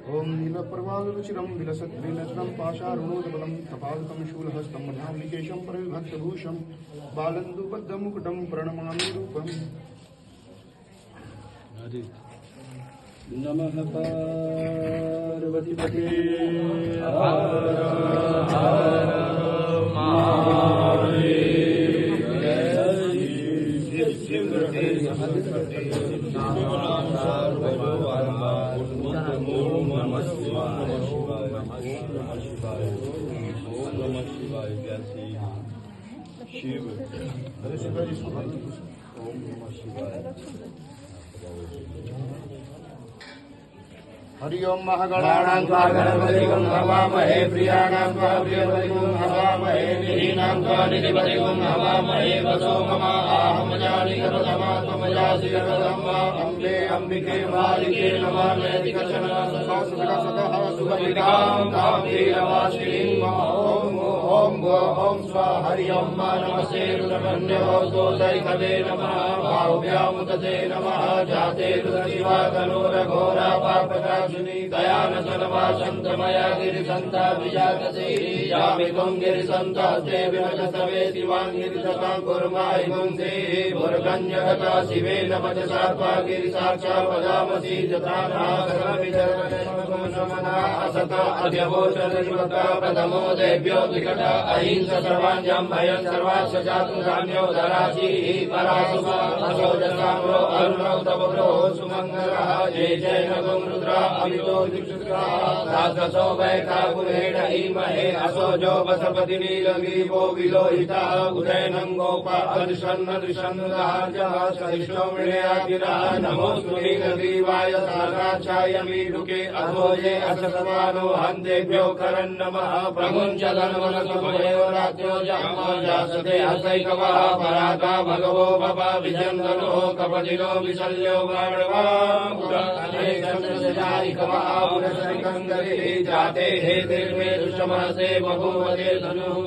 ओम नीलपर्वालरुचिरं विलसद्विनचरं पाशारुणोदबलं कपालकं शूलहस्तं मध्याम्लिकेशं परिभक्तभूषं बालन्दुबद्धमुकुटं प्रणमामि रूपम्। नमः पार्वतीपते शिव ओम नमः शिवाय। हरि ओम महागणानां त्वा गणपतिं हवामहे प्रियाणां त्वा प्रियपतिं हवामहे निधीनां त्वा निधिपतिं हवामहे वसो मम आहमजानि गतमा त्वमजासि गतमा अम्बे अम्बिके मालिके नमाम्यति कचन सतः सुगमिकां तां वीरवासिनीं ओम ओम स्वाहा हरि ओम नमस्ते रुद्रमन्यो दोषैकवे नमः बाहुभ्यामुदते नमः जाते रुद्रशिवा तनोरघोरा पापकाशिनी दयान सर्वाशन्तमया गिरिसन्ता विजातसे यामि त्वं गिरिसन्तास्ते विमजसवे शिवान् गिरिसतां कुर्माहि पुंसे भुर्गञ्जगता शिवेन वचसा त्वा गिरिसाक्षा वदामसि जताना सर्वविजयमना असता अध्यवोचरिवता प्रथमो देव्यो विकटा अहिंसा सर्वाण्यं भयं सर्वाश्च जातु धान्यो धरासि परासुमा असोजसाम्रो अरुणौ तवग्रो सुमङ्गलः जय जय नगं रुद्रा अमितो दिक्षुद्रा सहस्रशो वैकाकुलेन इमहे असोजो वसपति नीलग्रीवो विलोहिता उदयनं गोपा अदृशन्न दृशन्नदार्जः सरिष्ठो मृळयागिरः नमोऽस्तु नीलग्रीवाय साक्षायमी ढुके अधोजे अससमानो हन्तेभ्यो करन् नमः प्रमुञ्चदन्वनसमयो राज्यो जासते हसैकवः पराता भगवो भव विजन्दनो कपदिनो विशल्यो वाणवा जाते हे तिर्मे दुष्टमहसे बभूवते धनुः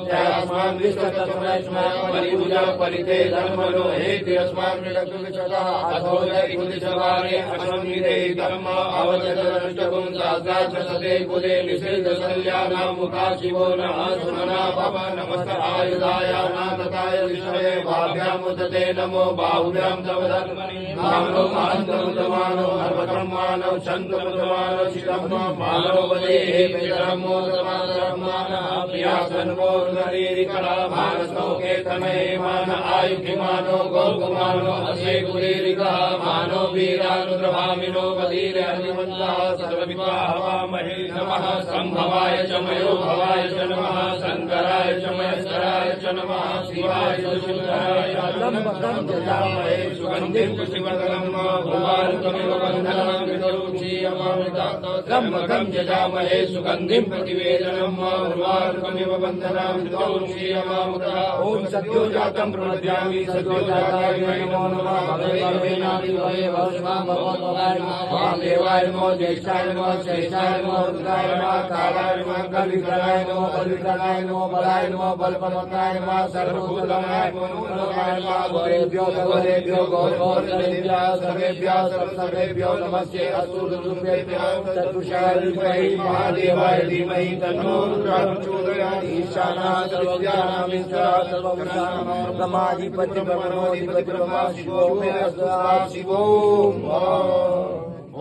अस्मान् परिभुजा परिते धर्मनो हे तिरस्मान् मृगकुलचतः अथो जयकुलचवारे असंविदे धर्म अवचतदनुष्टकुं सहस्राक्षसते कुले निषेधशल्यानां मुखा शिवो नः सुमना भव नमस्त आयुधाय नाथताय विष्णवे भाभ्यामुदते नमो बाहुभ्यां तव धर्मणि मानो महन्तमुदमानो हर्वकर्माणो छन्दमुदमानो शिरम्नो मानो वदे हे पितरमो समानरमानः प्रिया सन्वो नरीरिकरा मानसो केतनये मान आयुधिमानो गोकुमानो असे गुरीरिकः मानो वीरानुद्रभामिनो वदीर हरिवन्तः सर्वविवाहवामहे नमः सम्भवाय च मयो भवाय च नमः शङ्कराय च महेश्वराय च नमः शिवाय च सुन्दराय त्र्यम्बकं यजामहे सुगन्धिं पुष्टिवर्धनं भुवारुकमिव बन्धनं विदुरुचीयमामृतात् त्र्यम्बकं यजामहे सुगन्धिं प्रतिवेदनं भुवारुकमिव बन्धनं विदुरुचीयमामृतः ॐ सद्यो जातं प्रणद्यामि सद्यो जाताय नमो नमः भगवे नादिवये भवस्वां भगवद्भवाय वामदेवाय नमो ज्येष्ठाय नमो श्रेष्ठाय नमो रुद्राय नमः कालाय नमः कविकराय नमो बलविकराय नमो बलाय नमो बलपवताय नमः सर्वभूतनाय नमो नमः गोरेभ्यो गौरवोत्तरेभ्यः सर्वेभ्यः सर्वेभ्यो नमस्ते असुररूपेभ्यः चतुषारूपैः महादेवाय धीमहि तन्नो रुद्रः प्रचोदयात् ईशानः सर्वज्ञानामीश्वरः सर्वभूतानां ब्रह्माधिपतिर्ब्रह्मणोऽधिपतिर्ब्रह्मा शिवो मे शिवो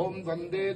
ओम वंदे